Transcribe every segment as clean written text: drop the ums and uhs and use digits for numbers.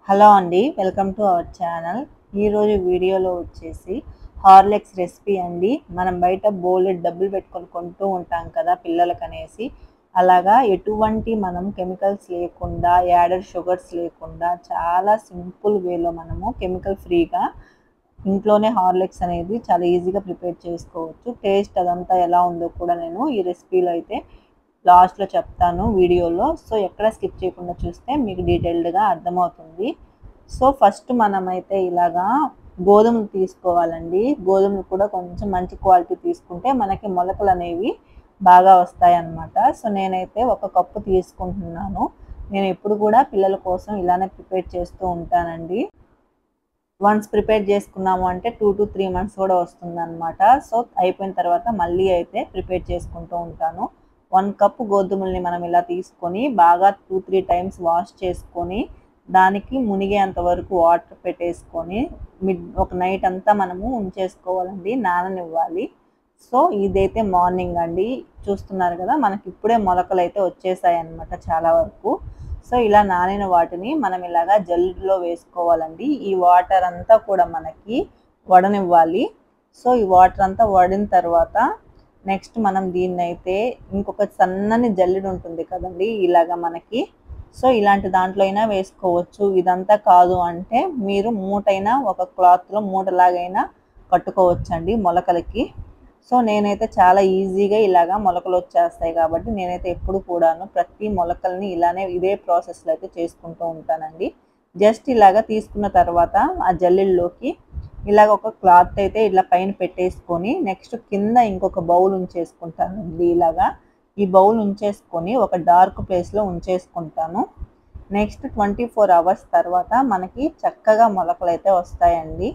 Hello అండి, welcome to our channel. ఈరోజు వీడియోలో వచ్చేసి హార్లిక్స్ రెసిపీ అండి. మనం బయట బోలెడ్ డబ్బులు పెట్టుకొని కొంటూ ఉంటాం కదా పిల్లలకి అనేసి. అలాగా ఎటువంటి మనం కెమికల్స్ లేకుండా, యాడెడ్ షుగర్స్ లేకుండా చాలా సింపుల్ వేలో మనము కెమికల్ ఫ్రీగా ఇంట్లోనే హార్లిక్స్ అనేది చాలా ఈజీగా ప్రిపేర్ చేసుకోవచ్చు. టేస్ట్ అదంతా ఎలా ఉందో కూడా నేను ఈ రెసిపీలో అయితే లాస్ట్లో చెప్తాను వీడియోలో. సో ఎక్కడ స్కిప్ చేయకుండా చూస్తే మీకు డీటెయిల్డ్గా అర్థమవుతుంది. సో ఫస్ట్ మనమైతే ఇలాగా గోధుమలు తీసుకోవాలండి. గోధుమలు కూడా కొంచెం మంచి క్వాలిటీ తీసుకుంటే మనకి మొలకలు అనేవి బాగా వస్తాయి అన్నమాట. సో నేనైతే 1 కప్పు తీసుకుంటున్నాను. నేను ఎప్పుడు కూడా పిల్లల కోసం ఇలానే ప్రిపేర్ చేస్తూ ఉంటానండి. వన్స్ ప్రిపేర్ చేసుకున్నాము అంటే 2 to 3 మంత్స్ కూడా వస్తుందన్నమాట. సో అయిపోయిన తర్వాత మళ్ళీ అయితే ప్రిపేర్ చేసుకుంటూ ఉంటాను. 1 కప్పు గోధుమల్ని మనం ఇలా తీసుకొని బాగా 2-3 టైమ్స్ వాష్ చేసుకొని దానికి మునిగేంత వరకు వాటర్ పెట్టేసుకొని ఒక నైట్ అంతా మనము ఉంచేసుకోవాలండి, నాననివ్వాలి. సో ఇదైతే మార్నింగ్ అండి. చూస్తున్నారు కదా, మనకి ఇప్పుడే మొలకలు అయితే వచ్చేసాయి అన్నమాట చాలా వరకు. సో ఇలా నానిన వాటిని మనం ఇలాగా జల్లులో వేసుకోవాలండి. ఈ వాటర్ అంతా కూడా మనకి వడనివ్వాలి. సో ఈ వాటర్ అంతా వడిన తర్వాత నెక్స్ట్ మనం దీన్ని అయితే ఇంకొక సన్నని జల్లెడ ఉంటుంది కదండి ఇలాగా మనకి. సో ఇలాంటి దాంట్లో అయినా వేసుకోవచ్చు. ఇదంతా కాదు అంటే మీరు మూటైనా ఒక క్లాత్లో మూటలాగైనా కట్టుకోవచ్చండి మొలకలకి. సో నేనైతే చాలా ఈజీగా ఇలాగా మొలకలు వచ్చేస్తాయి కాబట్టి నేనైతే ఎప్పుడు కూడాను ప్రతి మొలకల్ని ఇలానే ఇదే ప్రాసెస్లో అయితే చేసుకుంటూ ఉంటానండి. జస్ట్ ఇలాగా తీసుకున్న తర్వాత ఆ జల్లెల్లోకి ఇలాగ ఒక క్లాత్ అయితే ఇలా పైన పెట్టేసుకొని నెక్స్ట్ కింద ఇంకొక బౌల్ ఉంచేసుకుంటానండి. ఇలాగా ఈ బౌల్ ఉంచేసుకొని ఒక డార్క్ ప్లేస్లో ఉంచేసుకుంటాను. నెక్స్ట్ 24 అవర్స్ తర్వాత మనకి చక్కగా మొలకలు అయితే వస్తాయండి.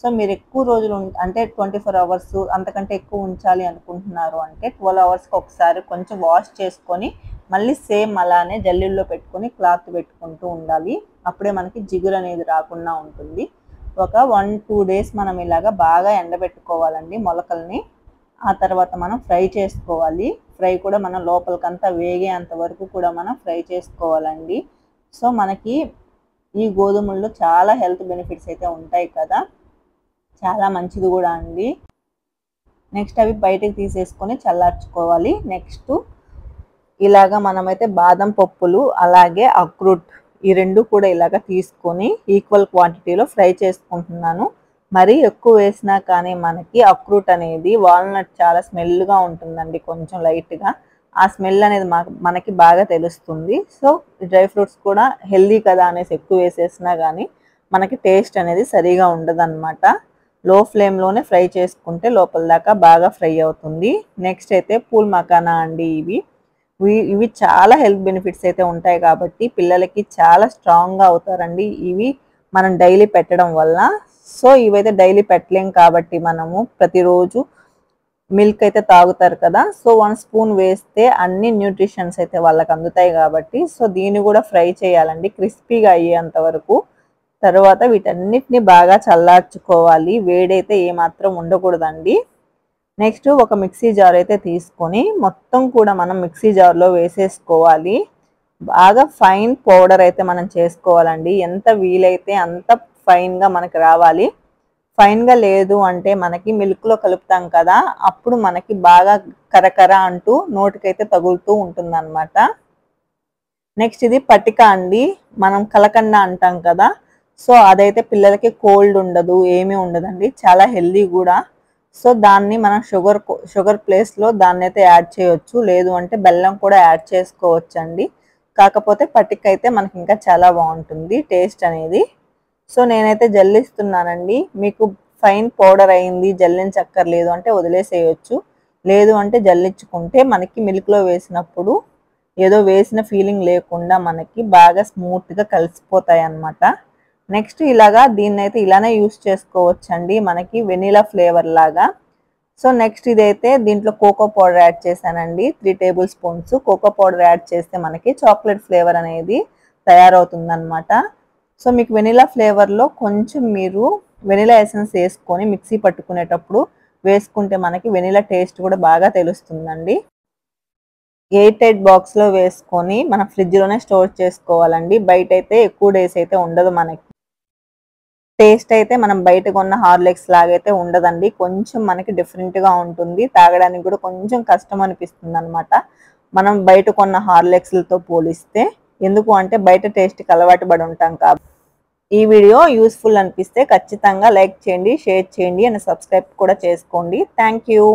సో మీరు ఎక్కువ రోజులు అంటే 24 అవర్స్ అంతకంటే ఎక్కువ ఉంచాలి అనుకుంటున్నారు అంటే 12 అవర్స్కి ఒకసారి కొంచెం వాష్ చేసుకొని మళ్ళీ సేమ్ అలానే జల్లెల్లో పెట్టుకొని క్లాత్ పెట్టుకుంటూ ఉండాలి. అప్పుడే మనకి జిగురు అనేది రాకుండా ఉంటుంది. ఒక 1-2 డేస్ మనం ఇలాగా బాగా ఎండబెట్టుకోవాలండి మొలకల్ని. ఆ తర్వాత మనం ఫ్రై చేసుకోవాలి. ఫ్రై కూడా మనం లోపలికంతా వేగేంత వరకు కూడా మనం ఫ్రై చేసుకోవాలండి. సో మనకి ఈ గోధుమల్లో చాలా హెల్త్ బెనిఫిట్స్ అయితే ఉంటాయి కదా, చాలా మంచిది కూడా అండి. నెక్స్ట్ అవి బయటకు తీసేసుకొని చల్లార్చుకోవాలి. నెక్స్ట్ ఇలాగా మనమైతే బాదం పప్పులు అలాగే అక్రూట్ ఈ రెండు కూడా ఇలాగ తీసుకొని ఈక్వల్ క్వాంటిటీలో ఫ్రై చేసుకుంటున్నాను. మరీ ఎక్కువ వేసినా కానీ మనకి అక్రూట్ అనేది వాల్నట్ చాలా స్మెల్గా ఉంటుందండి, కొంచెం లైట్గా. ఆ స్మెల్ అనేది మనకి బాగా తెలుస్తుంది. సో డ్రై ఫ్రూట్స్ కూడా హెల్దీ కదా అనేసి ఎక్కువ వేసేసినా కానీ మనకి టేస్ట్ అనేది సరిగా ఉండదన్నమాట. లో ఫ్లేమ్లోనే ఫ్రై చేసుకుంటే లోపల దాకా బాగా ఫ్రై అవుతుంది. నెక్స్ట్ అయితే పూల్ మకానా అండి. ఇవి చాలా హెల్త్ బెనిఫిట్స్ అయితే ఉంటాయి కాబట్టి పిల్లలకి చాలా స్ట్రాంగ్గా అవుతారండి ఇవి మనం డైలీ పెట్టడం వల్ల. సో ఇవైతే డైలీ పెట్టలేం కాబట్టి మనము ప్రతిరోజు మిల్క్ అయితే తాగుతారు కదా, సో 1 స్పూన్ వేస్తే అన్ని న్యూట్రిషన్స్ అయితే వాళ్ళకి అందుతాయి కాబట్టి సో దీన్ని కూడా ఫ్రై చేయాలండి క్రిస్పీగా అయ్యేంత వరకు. తర్వాత వీటన్నిటిని బాగా చల్లార్చుకోవాలి. వేడైతే ఏమాత్రం ఉండకూడదండి. నెక్స్ట్ ఒక మిక్సీ జార్ అయితే తీసుకొని మొత్తం కూడా మనం మిక్సీ జార్లో వేసేసుకోవాలి. బాగా ఫైన్ పౌడర్ అయితే మనం చేసుకోవాలండి. ఎంత వీలైతే అంత ఫైన్గా మనకి రావాలి. ఫైన్గా లేదు అంటే మనకి మిల్క్లో కలుపుతాం కదా, అప్పుడు మనకి బాగా కరకర అంటూ నోటికైతే తగులుతూ ఉంటుందన్నమాట. నెక్స్ట్ ఇది పటిక అండి. మనం కలకండ అంటాం కదా, సో అదైతే పిల్లలకి కోల్డ్ ఉండదు, ఏమీ ఉండదండి, చాలా హెల్దీ కూడా. సో దాన్ని మనం షుగర్ ప్లేస్లో దాన్ని అయితే యాడ్ చేయొచ్చు, లేదు అంటే బెల్లం కూడా యాడ్ చేసుకోవచ్చండి. కాకపోతే పటిక అయితే మనకి ఇంకా చాలా బాగుంటుంది టేస్ట్ అనేది. సో నేనైతే జల్లిస్తున్నానండి. మీకు ఫైన్ పౌడర్ అయింది జల్లించక్కర్లేదు అంటే వదిలేసేయచ్చు, లేదు అంటే జల్లించుకుంటే మనకి మిల్క్లో వేసినప్పుడు ఏదో వేసిన ఫీలింగ్ లేకుండా మనకి బాగా స్మూత్గా కలిసిపోతాయి అన్నమాట. నెక్స్ట్ ఇలాగా దీన్ని అయితే ఇలానే యూస్ చేసుకోవచ్చండి మనకి వెనీలా ఫ్లేవర్ లాగా. సో నెక్స్ట్ ఇదైతే దీంట్లో కోకో పౌడర్ యాడ్ చేశానండి. 3 tablespoons cocoa powder add చేస్తే మనకి చాక్లెట్ ఫ్లేవర్ అనేది తయారవుతుంది అనమాట. సో మీకు వెనీలా ఫ్లేవర్లో కొంచెం మీరు వెనీలా ఎసెన్స్ వేసుకొని మిక్సీ పట్టుకునేటప్పుడు వేసుకుంటే మనకి వెనీలా టేస్ట్ కూడా బాగా తెలుస్తుందండి. ఎయిర్ టైట్ బాక్స్లో వేసుకొని మన ఫ్రిడ్జ్లోనే స్టోర్ చేసుకోవాలండి. బయట అయితే ఎక్కువ డేస్ అయితే ఉండదు మనకి. టేస్ట్ అయితే మనం బయట కొన్న హార్లిక్స్ లాగైతే ఉండదండి. కొంచెం మనకి డిఫరెంట్గా ఉంటుంది. తాగడానికి కూడా కొంచెం కష్టం అనిపిస్తుంది అనమాట మనం బయట కొన్న హార్లిక్స్లతో పోలిస్తే. ఎందుకు అంటే బయట టేస్ట్కి అలవాటు పడి ఉంటాం కాబట్టి. ఈ వీడియో యూస్ఫుల్ అనిపిస్తే ఖచ్చితంగా లైక్ చేయండి, షేర్ చేయండి అండ్ సబ్స్క్రైబ్ కూడా చేసుకోండి. Thank you.